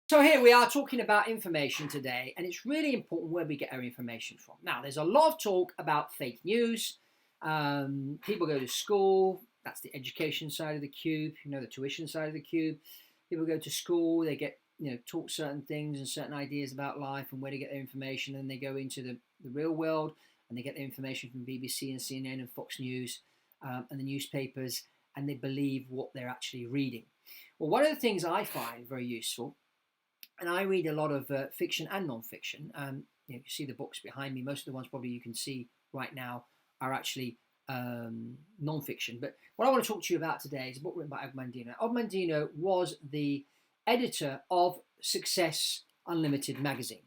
So here we are talking about information today, and it's really important where we get our information from. Now, there's a lot of talk about fake news. People go to school, that's the education side of the cube, the tuition side of the cube. People go to school, they get, taught certain things and certain ideas about life and where to get their information, and they go into the real world and they get their information from BBC and CNN and Fox News and the newspapers, and they believe what they're actually reading. Well, one of the things I find very useful, and I read a lot of fiction and non-fiction. You see the books behind me. Most of the ones probably you can see right now are actually non-fiction. But what I want to talk to you about today is a book written by Og Mandino. Og Mandino was the editor of Success Unlimited magazine.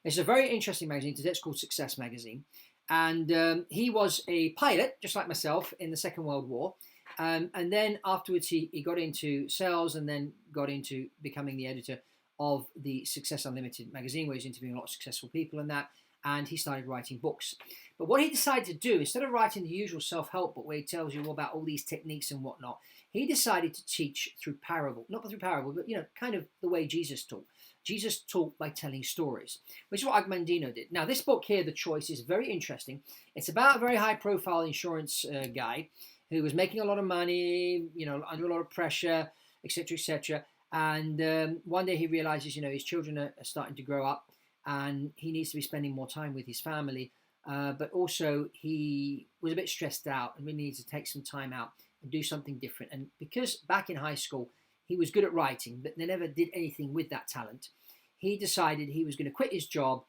It's a very interesting magazine. Today it's called Success Magazine. And he was a pilot, just like myself, in the Second World War. And then afterwards he got into sales and then got into becoming the editor of the Success Unlimited magazine, where he's interviewing a lot of successful people and that, and he started writing books. But what he decided to do, instead of writing the usual self-help book where he tells you all about all these techniques and whatnot, he decided to teach through parable. Not through parable, but kind of the way Jesus taught. Jesus taught by telling stories, which is what Og Mandino did. Now, this book here, The Choice, is very interesting. It's about a very high-profile insurance guy who was making a lot of money, under a lot of pressure, etc., etc., and one day he realizes, his children are starting to grow up and he needs to be spending more time with his family. But also he was a bit stressed out and really needs to take some time out and do something different. And because back in high school, he was good at writing, but they never did anything with that talent, he decided he was going to quit his job,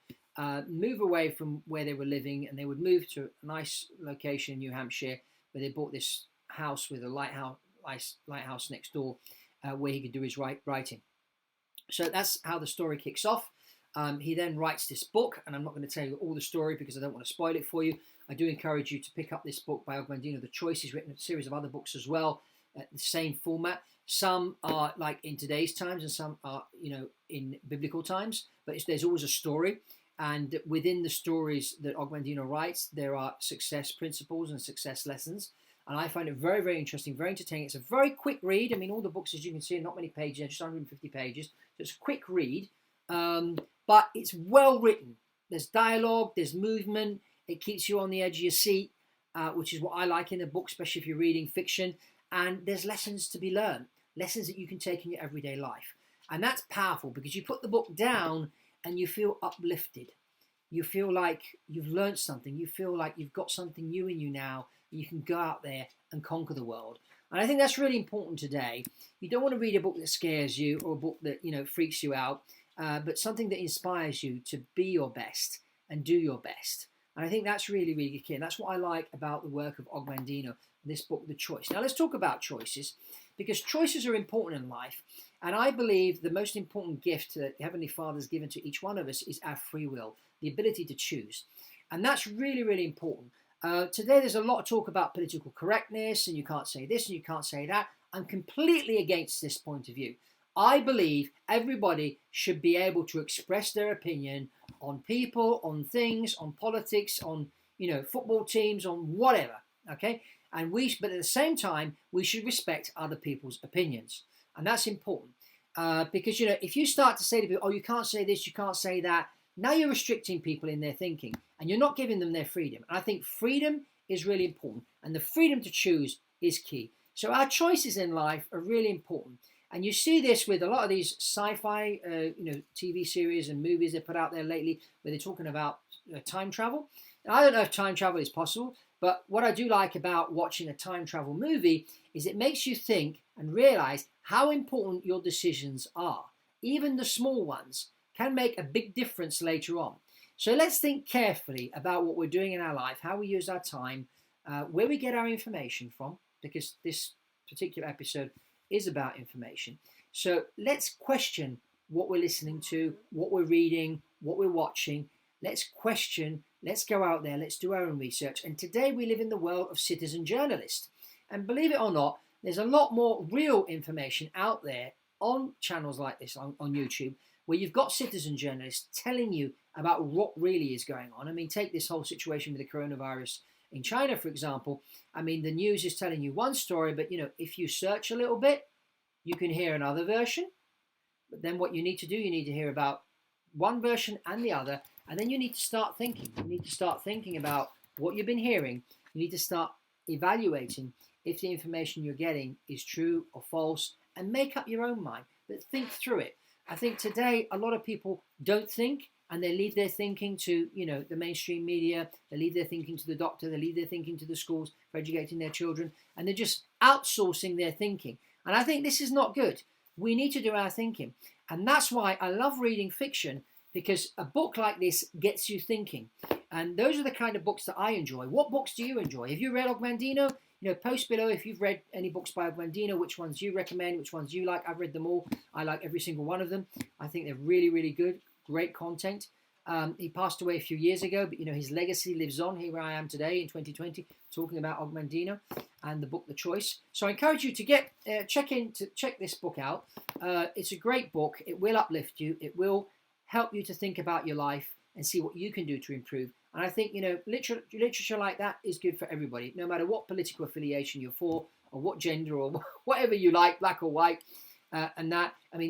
move away from where they were living, and they would move to a nice location in New Hampshire where they bought this house with a lighthouse next door, where he could do his writing. So that's how the story kicks off. He then writes this book, and I'm not going to tell you all the story because I don't want to spoil it for you. I do encourage you to pick up this book by Og Mandino, The Choice. He's written a series of other books as well, the same format. Some are like in today's times and some are, in biblical times, but there's always a story. And within the stories that Og Mandino writes, there are success principles and success lessons. And I find it very, very interesting, very entertaining. It's a very quick read. I mean, all the books, as you can see, are not many pages, just 150 pages. So it's a quick read, but it's well written. There's dialogue, there's movement. It keeps you on the edge of your seat, which is what I like in a book, especially if you're reading fiction. And there's lessons to be learned, lessons that you can take in your everyday life. And that's powerful because you put the book down and you feel uplifted. You feel like you've learned something. You feel like you've got something new in you now. You can go out there and conquer the world. And I think that's really important today. You don't want to read a book that scares you or a book that, freaks you out, but something that inspires you to be your best and do your best. And I think that's really, really key. And that's what I like about the work of Og Mandino, this book, The Choice. Now, let's talk about choices, because choices are important in life. And I believe the most important gift that Heavenly Father has given to each one of us is our free will, the ability to choose. And that's really, really important. Today there's a lot of talk about political correctness and you can't say this and you can't say that. I'm completely against this point of view. I believe everybody should be able to express their opinion on people, on things, on politics, on football teams, on whatever. Okay, but at the same time we should respect other people's opinions, and that's important because if you start to say to people, oh, you can't say this, you can't say that. Now you're restricting people in their thinking and you're not giving them their freedom. And I think freedom is really important, and the freedom to choose is key. So our choices in life are really important. And you see this with a lot of these sci-fi, TV series and movies they put out there lately where they're talking about time travel. And I don't know if time travel is possible, but what I do like about watching a time travel movie is it makes you think and realize how important your decisions are. Even the small ones can make a big difference later on. So let's think carefully about what we're doing in our life, how we use our time, where we get our information from, because this particular episode is about information. So let's question what we're listening to, what we're reading, what we're watching. Let's question, let's go out there, let's do our own research. And today we live in the world of citizen journalists. And believe it or not, there's a lot more real information out there on channels like this on YouTube, where you've got citizen journalists telling you about what really is going on. I mean, take this whole situation with the coronavirus in China, for example. I mean, the news is telling you one story, but, if you search a little bit, you can hear another version. But then what you need to do, you need to hear about one version and the other, and then you need to start thinking. You need to start thinking about what you've been hearing. You need to start evaluating if the information you're getting is true or false, and make up your own mind, but think through it. I think today a lot of people don't think, and they leave their thinking to, the mainstream media. They leave their thinking to the doctor. They leave their thinking to the schools for educating their children, and they're just outsourcing their thinking. And I think this is not good. We need to do our thinking. And that's why I love reading fiction, because a book like this gets you thinking. And those are the kind of books that I enjoy. What books do you enjoy? Have you read Og Mandino? Post below if you've read any books by Og Mandino, which ones you recommend, which ones you like. I've read them all. I like every single one of them. I think they're really, really good. Great content. He passed away a few years ago, but his legacy lives on. Here I am today in 2020 talking about Og Mandino and the book The Choice. So I encourage you to check this book out. It's a great book. It will uplift you. It will help you to think about your life and see what you can do to improve. And I think literature like that is good for everybody, no matter what political affiliation you're for, or what gender, or whatever you like, black or white.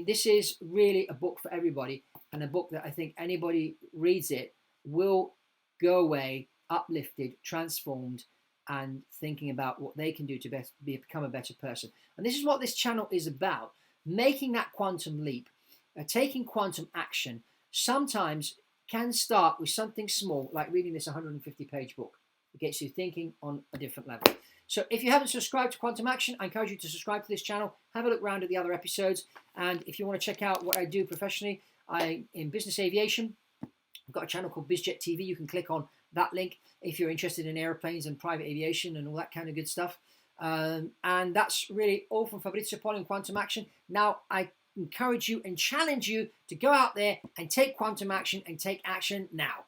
This is really a book for everybody, and a book that I think anybody reads it will go away uplifted, transformed, and thinking about what they can do to become a better person. And this is what this channel is about, making that quantum leap, taking quantum action. Sometimes can start with something small, like reading this 150-page book. It gets you thinking on a different level. So if you haven't subscribed to Quantum Action, I encourage you to subscribe to this channel. Have a look around at the other episodes. And if you want to check out what I do professionally, I'm in business aviation. I've got a channel called BizJet TV. You can click on that link if you're interested in airplanes and private aviation and all that kind of good stuff. And that's really all from Fabrizio Poli and Quantum Action. Now, I encourage you and challenge you to go out there and take quantum action, and take action now.